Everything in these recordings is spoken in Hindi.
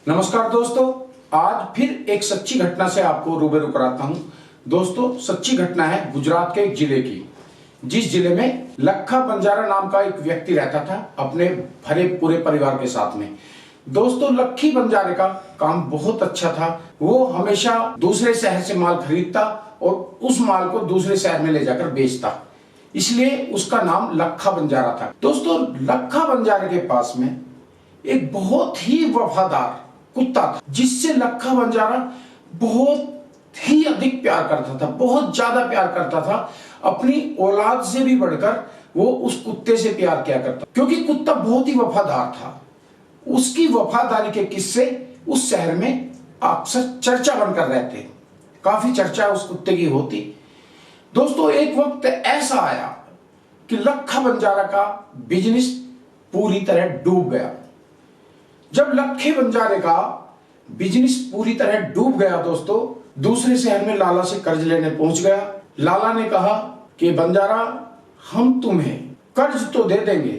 नमस्कार दोस्तों, आज फिर एक सच्ची घटना से आपको रूबरू कराता हूं। दोस्तों, सच्ची घटना है गुजरात के एक जिले की, जिस जिले में लखा बंजारा नाम का एक व्यक्ति रहता था अपने भरे पूरे परिवार के साथ में। दोस्तों, लखी बंजारे का काम बहुत अच्छा था। वो हमेशा दूसरे शहर से माल खरीदता और उस माल को दूसरे शहर में ले जाकर बेचता, इसलिए उसका नाम लखा बंजारा था। दोस्तों, लखा बंजारे के पास में एक बहुत ही वफादार कुत्ता था, जिससे लखा बंजारा बहुत ही अधिक प्यार करता था, बहुत ज्यादा प्यार करता था। अपनी औलाद से भी बढ़कर वो उस कुत्ते से प्यार किया करता, क्योंकि कुत्ता बहुत ही वफादार था। उसकी वफादारी के किस्से उस शहर में अक्सर चर्चा बनकर रहते, काफी चर्चा उस कुत्ते की होती। दोस्तों, एक वक्त ऐसा आया कि लखा बंजारा का बिजनेस पूरी तरह डूब गया। जब लखे बंजारे का बिजनेस पूरी तरह डूब गया, दोस्तों, दूसरे शहर में लाला से कर्ज लेने पहुंच गया। लाला ने कहा कि बंजारा, हम तुम्हें कर्ज तो दे देंगे,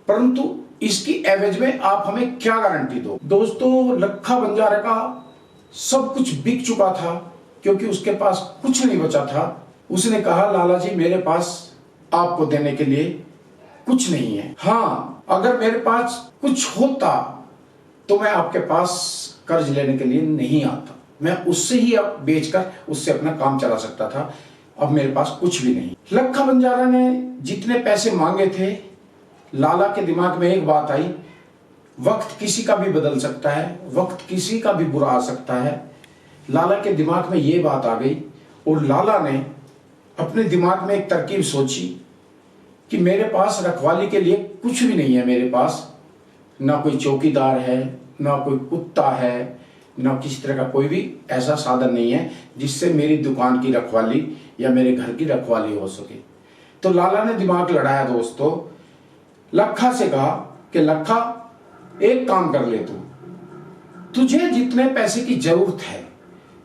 परंतु इसकी एवज में आप हमें क्या गारंटी दो। दोस्तों, लखा बंजारे का सब कुछ बिक चुका था, क्योंकि उसके पास कुछ नहीं बचा था। उसने कहा, लाला जी, मेरे पास आपको देने के लिए कुछ नहीं है। हाँ, अगर मेरे पास कुछ होता तो मैं आपके पास कर्ज लेने के लिए नहीं आता, मैं उससे ही अब बेचकर उससे अपना काम चला सकता था। अब मेरे पास कुछ भी नहीं। लखा बंजारा ने जितने पैसे मांगे थे, लाला के दिमाग में एक बात आई, वक्त किसी का भी बदल सकता है, वक्त किसी का भी बुरा आ सकता है। लाला के दिमाग में ये बात आ गई और लाला ने अपने दिमाग में एक तरकीब सोची कि मेरे पास रखवाली के लिए कुछ भी नहीं है। मेरे पास ना कोई चौकीदार है, ना कोई कुत्ता है, ना किसी तरह का कोई भी ऐसा साधन नहीं है जिससे मेरी दुकान की रखवाली या मेरे घर की रखवाली हो सके। तो लाला ने दिमाग लड़ाया दोस्तों, लखा से कहा कि लखा, एक काम कर ले, तुझे जितने पैसे की जरूरत है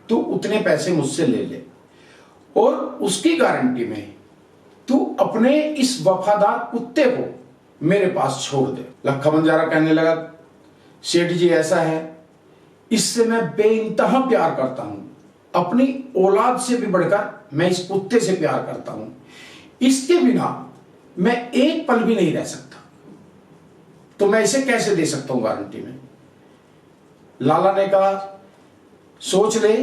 तू उतने पैसे मुझसे ले ले, और उसकी गारंटी में तू अपने इस वफादार कुत्ते को मेरे पास छोड़ दे। लखा बंजारा कहने लगा, सेठ जी, ऐसा है, इससे मैं बेइंतहा प्यार करता हूं, अपनी औलाद से भी बढ़कर मैं इस कुत्ते से प्यार करता हूं, इसके बिना मैं एक पल भी नहीं रह सकता, तो मैं इसे कैसे दे सकता हूं गारंटी में। लाला ने कहा, सोच ले,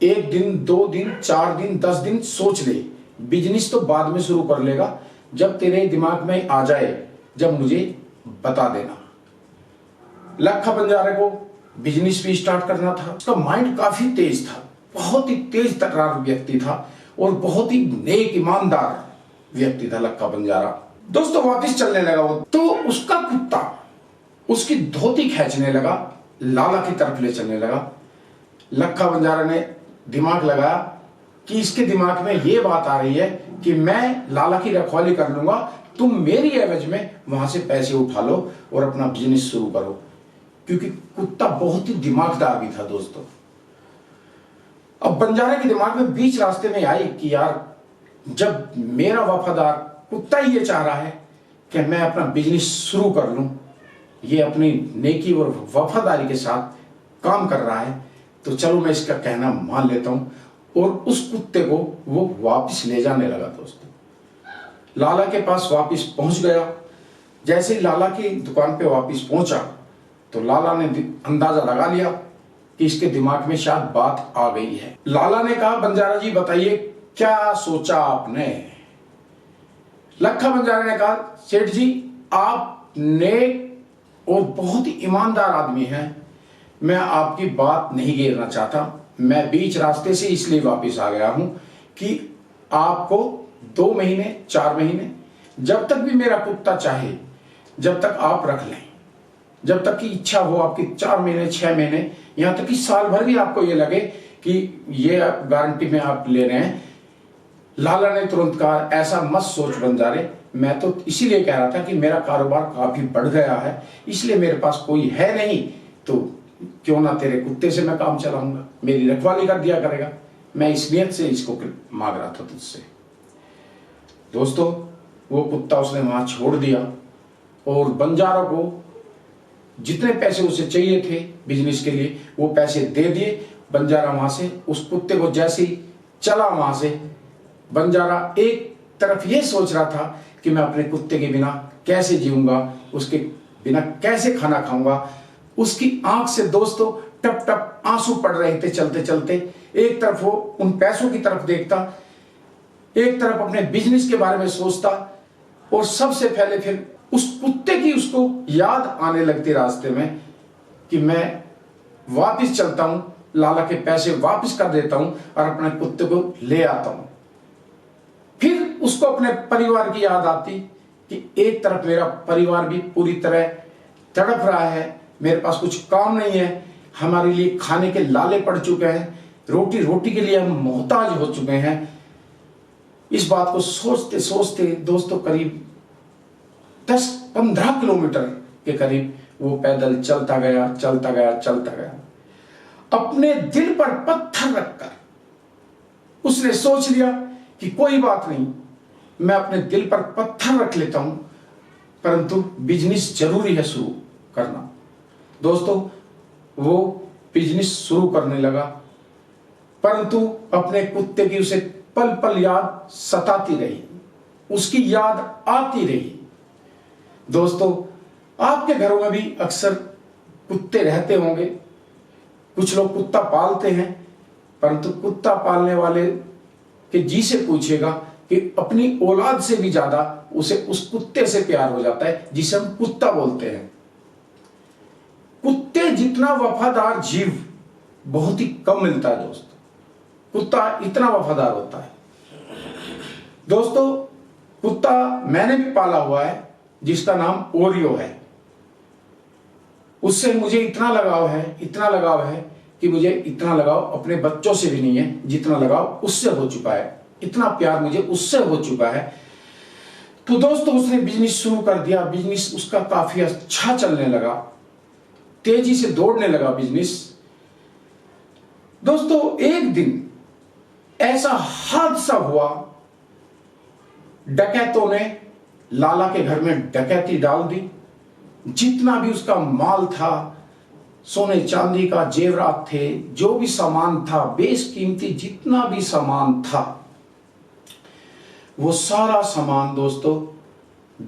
1 दिन, 2 दिन, 4 दिन, 10 दिन सोच ले, बिजनेस तो बाद में शुरू कर लेगा, जब तेरे दिमाग में आ जाए, जब मुझे बता देना। लखा बंजारे को बिजनेस भी स्टार्ट करना था। उसका माइंड काफी तेज था, बहुत ही तेज तर्रार व्यक्ति था और बहुत ही नेक ईमानदार व्यक्ति था लखा बंजारा। दोस्तों, वापस चलने लगा वो, तो उसका कुत्ता उसकी धोती खींचने लगा, लाला की तरफ ले चलने लगा। लखा बंजारा ने दिमाग लगाया कि इसके दिमाग में ये बात आ रही है कि मैं लाला की रखवाली कर लूंगा, तुम मेरी एवज में वहां से पैसे उठा लो और अपना बिजनेस शुरू करो, क्योंकि कुत्ता बहुत ही दिमागदार भी था दोस्तों। अब बंजारे के दिमाग में बीच रास्ते में आई कि यार, जब मेरा वफादार कुत्ता ही ये चाह रहा है कि मैं अपना बिजनेस शुरू कर लूं, ये अपनी नेकी और वफादारी के साथ काम कर रहा है, तो चलो मैं इसका कहना मान लेता हूं। और उस कुत्ते को वो वापस ले जाने लगा दोस्तों। लाला के पास वापस पहुंच गया। जैसे ही लाला की दुकान पे वापस पहुंचा, तो लाला ने अंदाजा लगा लिया कि इसके दिमाग में शायद बात आ गई है। लाला ने कहा, बंजारा जी, बताइए क्या सोचा आपने। लखा बंजारा ने कहा, सेठ जी, आप नेक और बहुत ही ईमानदार आदमी हैं, मैं आपकी बात नहीं घेरना चाहता, मैं बीच रास्ते से इसलिए वापस आ गया हूं कि आपको 2 महीने, 4 महीने, जब तक भी मेरा कुत्ता चाहे, जब तक आप रख लें, जब तक की इच्छा हो आपकी, 4 महीने, 6 महीने, यहां तक कि साल भर भी आपको ये लगे कि ये गारंटी में आप ले रहे हैं। लाला ने तुरंत कहा, ऐसा मत सोच बंजारे, मैं तो इसीलिए कह रहा था कि मेरा कारोबार काफी बढ़ गया है, इसलिए मेरे पास कोई है नहीं, तो क्यों ना तेरे कुत्ते से मैं काम चलाऊंगा, मेरी रखवाली कर दिया करेगा, मैं इस नियत से इसको मांग रहा था तुझसे। दोस्तों, वो कुत्ता उसने वहां छोड़ दिया और बंजारों को जितने पैसे उसे चाहिए थे बिजनेस के लिए वो पैसे दे दिए। बंजारा वहां से उस कुत्ते को जैसे ही चला वहां से, बंजारा एक तरफ ये सोच रहा था कि मैं अपने कुत्ते के बिना कैसे जीऊंगा, उसके बिना कैसे खाना खाऊंगा। उसकी आंख से दोस्तों टप टप आंसू पड़ रहे थे चलते चलते। एक तरफ वो उन पैसों की तरफ देखता, एक तरफ अपने बिजनेस के बारे में सोचता, और सबसे पहले फिर उस कुत्ते की उसको याद आने लगती रास्ते में कि मैं वापस चलता हूं, लाला के पैसे वापस कर देता हूं और अपने कुत्ते को ले आता हूं। फिर उसको अपने परिवार की याद आती कि एक तरफ मेरा परिवार भी पूरी तरह तड़प रहा है, मेरे पास कुछ काम नहीं है, हमारे लिए खाने के लाले पड़ चुके हैं, रोटी के लिए हम मोहताज हो चुके हैं। इस बात को सोचते सोचते दोस्तों करीब 10-15 किलोमीटर के करीब वो पैदल चलता गया चलता गया चलता गया। अपने दिल पर पत्थर रखकर उसने सोच लिया कि कोई बात नहीं, मैं अपने दिल पर पत्थर रख लेता हूं, परंतु बिजनेस जरूरी है शुरू करना। दोस्तों वो बिजनेस शुरू करने लगा, परंतु अपने कुत्ते की उसे पल पल याद सताती रही, उसकी याद आती रही। दोस्तों आपके घरों में भी अक्सर कुत्ते रहते होंगे, कुछ लोग कुत्ता पालते हैं, परंतु कुत्ता पालने वाले के जी से पूछिएगा कि अपनी औलाद से भी ज्यादा उसे उस कुत्ते से प्यार हो जाता है जिसे हम कुत्ता बोलते हैं। कुत्ते जितना वफादार जीव बहुत ही कम मिलता है दोस्तों, कुत्ता इतना वफादार होता है। दोस्तों कुत्ता मैंने भी पाला हुआ है जिसका नाम ओरियो है। उससे मुझे इतना लगाव है कि मुझे इतना लगाव अपने बच्चों से भी नहीं है जितना लगाव उससे हो चुका है, इतना प्यार मुझे उससे हो चुका है। तो दोस्तों उसने बिजनेस शुरू कर दिया, बिजनेस उसका काफी अच्छा चलने लगा, तेजी से दौड़ने लगा बिजनेस। दोस्तों एक दिन ऐसा हादसा हुआ, डकैतों ने लाला के घर में डकैती डाल दी। जितना भी उसका माल था, सोने चांदी का जेवरात थे, जो भी सामान था, बेशकीमती जितना भी सामान था, वो सारा सामान दोस्तों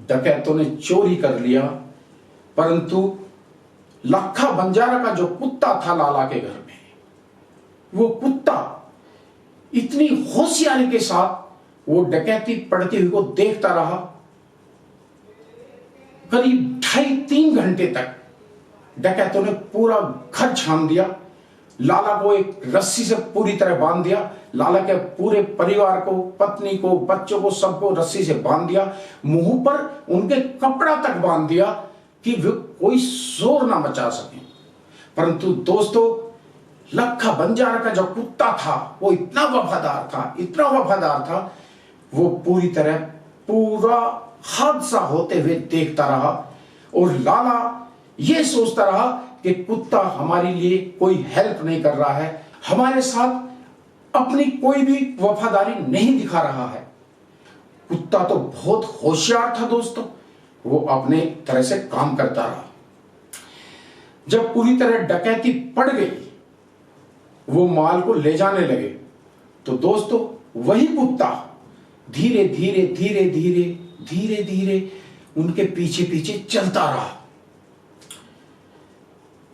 डकैतों ने चोरी कर लिया। परंतु लखा बंजारा का जो कुत्ता था लाला के घर में, वो कुत्ता इतनी होशियारी के साथ वो डकैती पड़ती हुई को देखता रहा। करीब 2.5-3 घंटे तक डकैतों ने पूरा घर छान दिया, लाला को एक रस्सी से पूरी तरह बांध दिया, लाला के पूरे परिवार को, पत्नी को, बच्चों को, सबको रस्सी से बांध दिया, मुंह पर उनके कपड़ा तक बांध दिया कि वे कोई शोर ना मचा सके। परंतु दोस्तों लखा बंजारा का जो कुत्ता था वो इतना वफादार था, वो पूरी तरह पूरा हादसा होते हुए देखता रहा। और लाला ये सोचता रहा कि कुत्ता हमारे लिए कोई हेल्प नहीं कर रहा है, हमारे साथ अपनी कोई भी वफादारी नहीं दिखा रहा है। कुत्ता तो बहुत होशियार था दोस्तों, वो अपने तरह से काम करता रहा। जब पूरी तरह डकैती पड़ गई, वो माल को ले जाने लगे, तो दोस्तों वही कुत्ता धीरे धीरे उनके पीछे पीछे चलता रहा।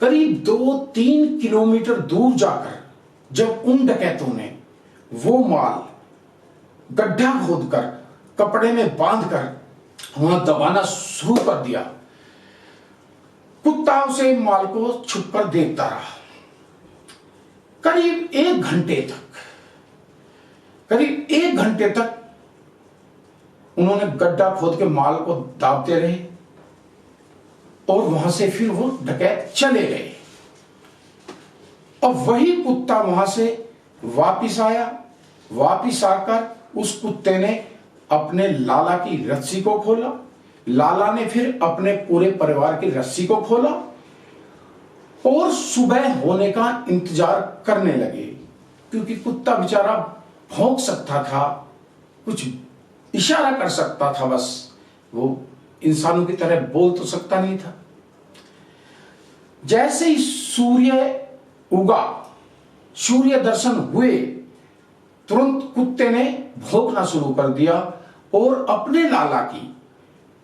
करीब 2-3 किलोमीटर दूर जाकर जब उन डकैतों ने वो माल गड्ढा खोदकर कपड़े में बांधकर वहां दबाना शुरू कर दिया, कुत्ता उसे माल को छुपकर देखता रहा। करीब 1 घंटे तक उन्होंने गड्ढा खोद के माल को दाबते रहे और वहां से फिर वो डकैत चले गए। अब वही कुत्ता वहां से वापिस आया। वापिस आकर उस कुत्ते ने अपने लाला की रस्सी को खोला, लाला ने फिर अपने पूरे परिवार की रस्सी को खोला और सुबह होने का इंतजार करने लगे, क्योंकि कुत्ता बेचारा भौंक सकता था, कुछ इशारा कर सकता था, बस वो इंसानों की तरह बोल तो सकता नहीं था। जैसे ही सूर्य उगा, सूर्य दर्शन हुए, तुरंत कुत्ते ने भौंकना शुरू कर दिया और अपने लाला की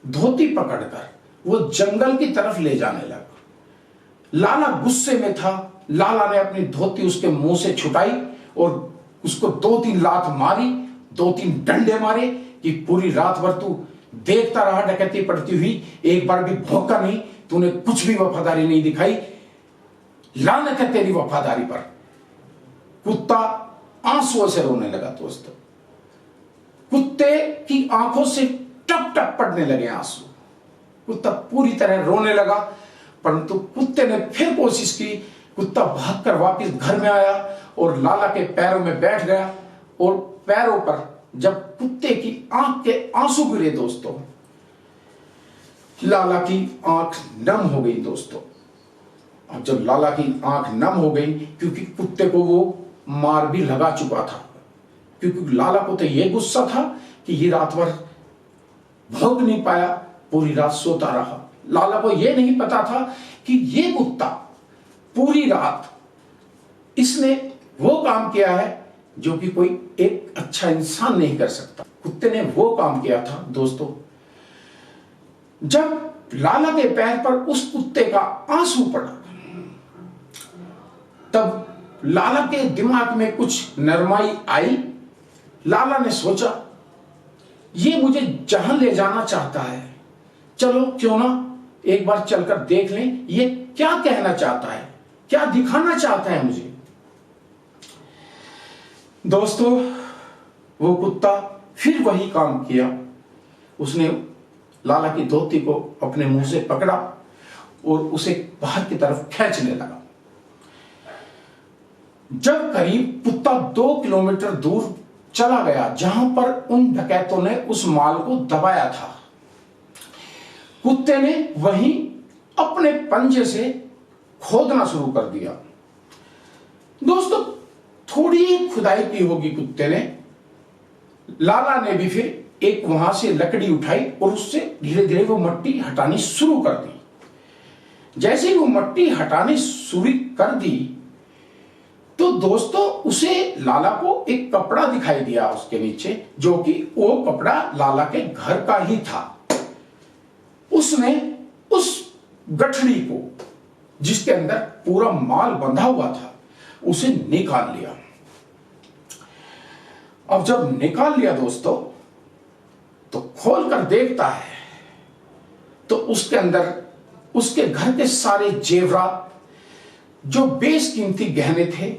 धोती पकड़कर वो जंगल की तरफ ले जाने लगा। लाला गुस्से में था। लाला ने अपनी धोती उसके मुंह से छुटाई और उसको 2-3 लात मारी, 2-3 डंडे मारे कि पूरी रात भर तू देखता रहा डकैती पड़ती हुई, एक बार भी भौंका नहीं, तूने कुछ भी वफादारी नहीं दिखाई, लानत है तेरी वफादारी पर। कुत्ता आंसुओं से रोने लगा दोस्तों। कुत्ते की आंखों से टप टप पड़ने लगे आंसू। कुत्ता पूरी तरह रोने लगा, परंतु कुत्ते ने फिर कोशिश की। कुत्ता भागकर वापस घर में आया और लाला के पैरों में बैठ गया और पैरों पर जब कुत्ते की आंख के आंसू गिरे दोस्तों, लाला की आंख नम हो गई दोस्तों। अब जब लाला की आंख नम हो गई, क्योंकि कुत्ते को वो मार भी लगा चुका था, क्योंकि लाला को तो ये गुस्सा था कि ये रात भर भोग नहीं पाया, पूरी रात सोता रहा। लाला को ये नहीं पता था कि ये कुत्ता पूरी रात इसने वो काम किया है जो कि कोई एक अच्छा इंसान नहीं कर सकता। कुत्ते ने वो काम किया था दोस्तों। जब लाला के पैर पर उस कुत्ते का आंसू पड़ा, तब लाला के दिमाग में कुछ नरमाई आई। लाला ने सोचा, ये मुझे जहां ले जाना चाहता है, चलो क्यों ना एक बार चलकर देख लें ये क्या कहना चाहता है, क्या दिखाना चाहता है मुझे। दोस्तों, वो कुत्ता फिर वही काम किया। उसने लाला की धोती को अपने मुंह से पकड़ा और उसे बाहर की तरफ खींचने लगा। जब करीब कुत्ता 2 किलोमीटर दूर चला गया, जहां पर उन डकैतों ने उस माल को दबाया था, कुत्ते ने वहीं अपने पंजे से खोदना शुरू कर दिया। दोस्तों, थोड़ी खुदाई की होगी कुत्ते ने। लाला ने भी फिर एक वहां से लकड़ी उठाई और उससे धीरे धीरे वो मट्टी हटानी शुरू कर दी। जैसे ही वो मट्टी हटानी शुरू कर दी, तो दोस्तों उसे लाला को एक कपड़ा दिखाई दिया उसके नीचे, जो कि वो कपड़ा लाला के घर का ही था। उसने उस गठड़ी को, जिसके अंदर पूरा माल बंधा हुआ था, उसे निकाल लिया। अब जब निकाल लिया दोस्तों, तो खोलकर देखता है तो उसके अंदर उसके घर के सारे जेवरात, जो बेशकीमती गहने थे,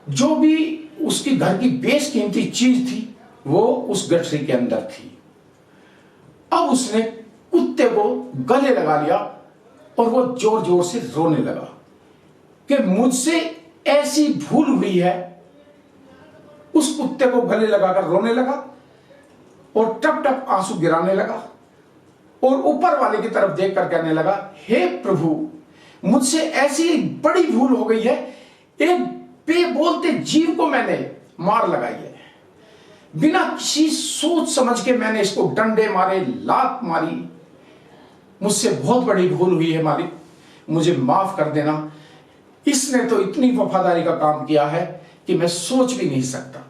जो भी उसकी घर की बेशकीमती चीज थी, वो उस गठरी के अंदर थी। अब उसने कुत्ते को गले लगा लिया और वो जोर जोर से रोने लगा कि मुझसे ऐसी भूल हुई है। उस कुत्ते को गले लगाकर रोने लगा और टप टप आंसू गिराने लगा और ऊपर वाले की तरफ देखकर कहने लगा, हे प्रभु, मुझसे ऐसी बड़ी भूल हो गई है, एक बेबोलते जीव को मैंने मार लगाई है। बिना किसी सोच समझ के मैंने इसको डंडे मारे, लात मारी। मुझसे बहुत बड़ी भूल हुई है मालिक, मुझे माफ कर देना। इसने तो इतनी वफादारी का काम किया है कि मैं सोच भी नहीं सकता,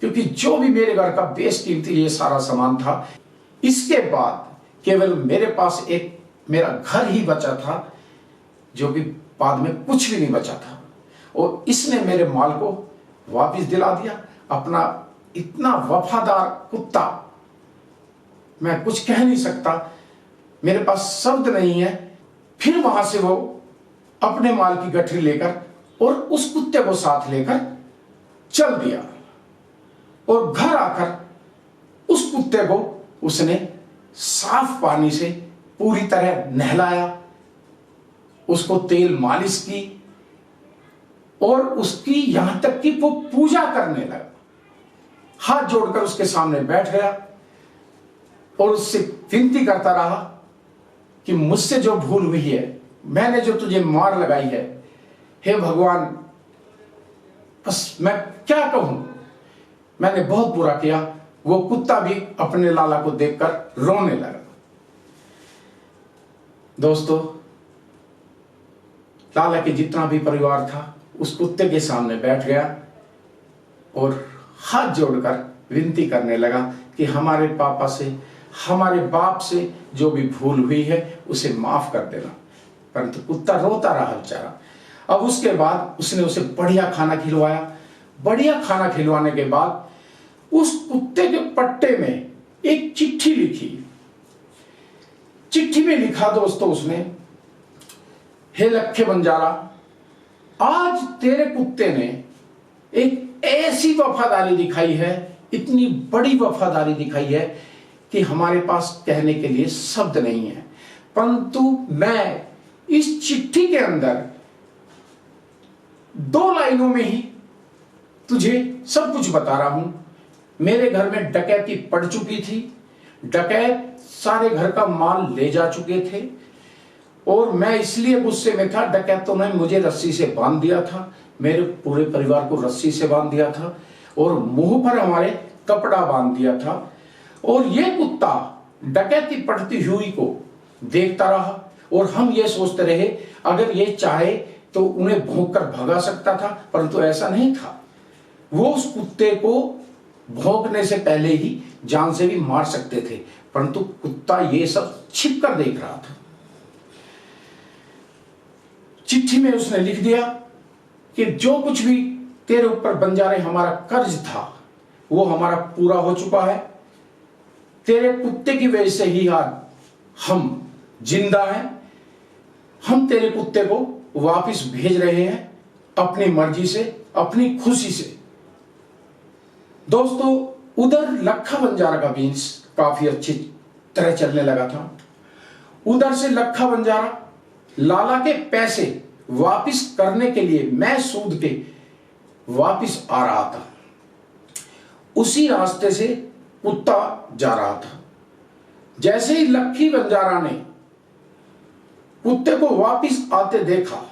क्योंकि जो भी मेरे घर का बेशकीमती ये सारा सामान था, इसके बाद केवल मेरे पास एक मेरा घर ही बचा था, जो कि बाद में कुछ भी नहीं बचा था। और इसने मेरे माल को वापस दिला दिया। अपना इतना वफादार कुत्ता, मैं कुछ कह नहीं सकता, मेरे पास शब्द नहीं है। फिर वहां से वो अपने माल की गठरी लेकर और उस कुत्ते को साथ लेकर चल दिया और घर आकर उस कुत्ते को उसने साफ पानी से पूरी तरह नहलाया, उसको तेल मालिश की और उसकी यहां तक कि वो पूजा करने लगा। हाथ जोड़कर उसके सामने बैठ गया और उससे विनती करता रहा कि मुझसे जो भूल हुई है, मैंने जो तुझे मार लगाई है, हे भगवान, बस मैं क्या कहूं, मैंने बहुत बुरा किया। वो कुत्ता भी अपने लाला को देखकर रोने लगा। दोस्तों, लाला के जितना भी परिवार था उस कुत्ते के सामने बैठ गया और हाथ जोड़कर विनती करने लगा कि हमारे पापा से, हमारे बाप से जो भी भूल हुई है उसे माफ कर देना। परंतु कुत्ता रोता रहा बेचारा। अब उसके बाद उसने उसे बढ़िया खाना खिलवाया। बढ़िया खाना खिलवाने के बाद उस कुत्ते के पट्टे में एक चिट्ठी लिखी। चिट्ठी में लिखा दोस्तों उसने, हे लखे बंजारा, आज तेरे कुत्ते ने एक ऐसी वफादारी दिखाई है, इतनी बड़ी वफादारी दिखाई है कि हमारे पास कहने के लिए शब्द नहीं है। परंतु मैं इस चिट्ठी के अंदर 2 लाइनों में ही तुझे सब कुछ बता रहा हूं। मेरे घर में डकैती पड़ चुकी थी, डकैत सारे घर का माल ले जा चुके थे और मैं इसलिए गुस्से में था। डकैतों ने मुझे रस्सी से बांध दिया था, मेरे पूरे परिवार को रस्सी से बांध दिया था और मुंह पर हमारे कपड़ा बांध दिया था। और ये कुत्ता डकैती पड़ती हुई को देखता रहा और हम ये सोचते रहे अगर ये चाहे तो उन्हें भौंक कर भगा सकता था, परंतु ऐसा नहीं था। वो उस कुत्ते को भौंकने से पहले ही जान से भी मार सकते थे, परंतु कुत्ता ये सब छिप कर देख रहा था। चिट्ठी में उसने लिख दिया कि जो कुछ भी तेरे ऊपर बंजारे हमारा कर्ज था वो हमारा पूरा हो चुका है। तेरे कुत्ते की वजह से ही आज हम जिंदा हैं। हम तेरे कुत्ते को वापस भेज रहे हैं अपनी मर्जी से, अपनी खुशी से। दोस्तों उधर लखा बंजारा का बिजनेस काफी अच्छी तरह चलने लगा था। उधर से लखा बंजारा लाला के पैसे वापस करने के लिए मैं सूद पे वापस आ रहा था। उसी रास्ते से कुत्ता जा रहा था। जैसे ही लखी बंजारा ने कुत्ते को वापस आते देखा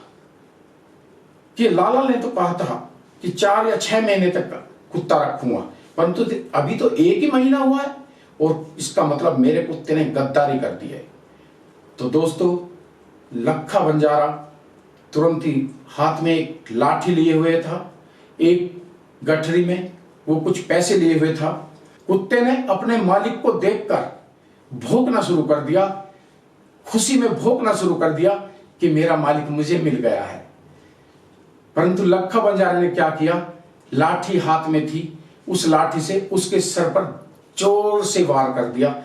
कि लाला ने तो कहा था कि 4 या 6 महीने तक कुत्ता रखूंगा, परंतु अभी तो 1 ही महीना हुआ है और इसका मतलब मेरे कुत्ते ने गद्दारी कर दी है। तो दोस्तों लखा बंजारा तुरंत ही हाथ में एक लाठी लिए हुए था, एक गठरी में वो कुछ पैसे लिए हुए था। कुत्ते ने अपने मालिक को देखकर भौंकना शुरू कर दिया, खुशी में भौंकना शुरू कर दिया कि मेरा मालिक मुझे मिल गया है। परंतु लखा बंजारा ने क्या किया, लाठी हाथ में थी, उस लाठी से उसके सर पर जोर से वार कर दिया,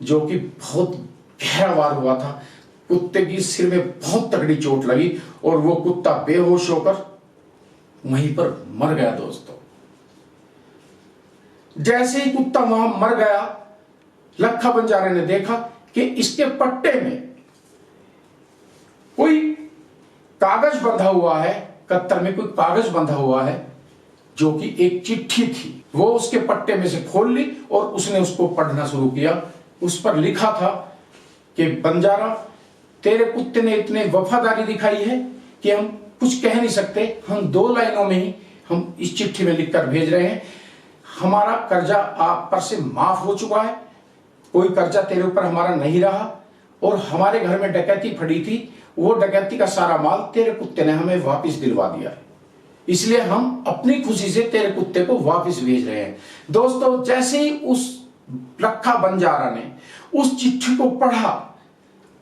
जो कि बहुत गहरा वार हुआ था। कुत्ते की सिर में बहुत तगड़ी चोट लगी और वो कुत्ता बेहोश होकर वहीं पर मर गया। दोस्तों जैसे ही कुत्ता वहां मर गया, लखा बंजारे ने देखा कि इसके पट्टे में कोई कागज बंधा हुआ है, कत्तर में कोई कागज बंधा हुआ है जो कि एक चिट्ठी थी। वो उसके पट्टे में से खोल ली और उसने उसको पढ़ना शुरू किया। उस पर लिखा था कि बंजारा, तेरे कुत्ते ने इतने वफादारी दिखाई है कि हम कुछ कह नहीं सकते। हम 2 लाइनों में ही हम इस चिट्ठी में लिखकर भेज रहे हैं, हमारा कर्जा आप पर से माफ हो चुका है, कोई कर्जा तेरे ऊपर हमारा नहीं रहा और हमारे घर में डकैती पड़ी थी, वो डकैती का सारा माल तेरे कुत्ते ने हमें वापस दिलवा दिया है, इसलिए हम अपनी खुशी से तेरे कुत्ते को वापस भेज रहे हैं। दोस्तों जैसे ही उस लखा बंजारा ने उस चिट्ठी को पढ़ा,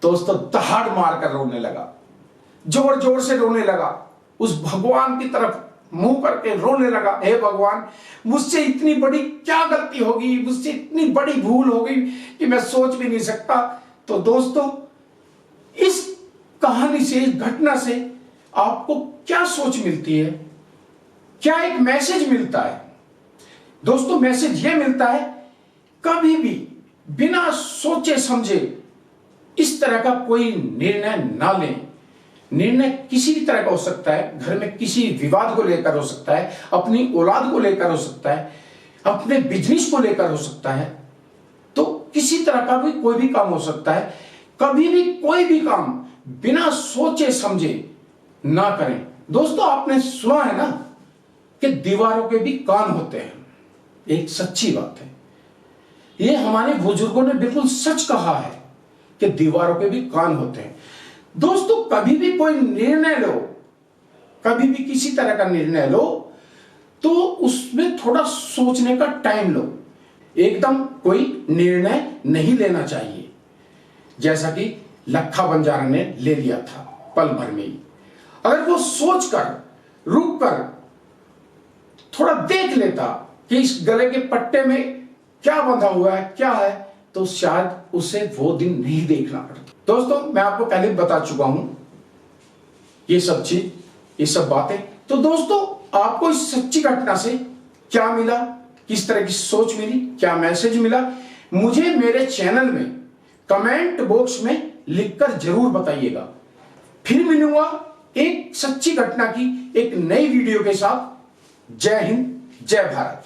दोस्तों दहाड़ मारकर रोने लगा, जोर जोर से रोने लगा, उस भगवान की तरफ मुंह करके रोने लगा, हे भगवान, मुझसे इतनी बड़ी क्या गलती होगी, मुझसे इतनी बड़ी भूल हो गई कि मैं सोच भी नहीं सकता। तो दोस्तों इस कहानी से, इस घटना से आपको क्या सोच मिलती है, क्या एक मैसेज मिलता है? दोस्तों मैसेज यह मिलता है, कभी भी बिना सोचे समझे इस तरह का कोई निर्णय ना लें। निर्णय किसी भी तरह का हो सकता है, घर में किसी विवाद को लेकर हो सकता है, अपनी औलाद को लेकर हो सकता है, अपने बिजनेस को लेकर हो सकता है, तो किसी तरह का भी कोई भी काम हो सकता है। कभी भी कोई भी काम बिना सोचे समझे ना करें। दोस्तों आपने सुना है ना कि दीवारों के भी कान होते हैं, एक सच्ची बात है। ये हमारे बुजुर्गों ने बिल्कुल सच कहा है कि दीवारों के भी कान होते हैं। दोस्तों कभी भी कोई निर्णय लो, कभी भी किसी तरह का निर्णय लो तो उसमें थोड़ा सोचने का टाइम लो। एकदम कोई निर्णय नहीं लेना चाहिए, जैसा कि लखा बंजारा ने ले लिया था पल भर में ही। अगर वो सोचकर, रुक कर थोड़ा देख लेता कि इस गले के पट्टे में क्या बंधा हुआ है, क्या है, तो शायद उसे वो दिन नहीं देखना पड़ता। दोस्तों मैं आपको पहले बता चुका हूं ये सब चीज, ये सब बातें। तो दोस्तों आपको इस सच्ची घटना से क्या मिला, किस तरह की सोच मिली, क्या मैसेज मिला, मुझे मेरे चैनल में कमेंट बॉक्स में लिखकर जरूर बताइएगा। फिर मिलूंगा एक सच्ची घटना की एक नई वीडियो के साथ। जय हिंद, जय भारत।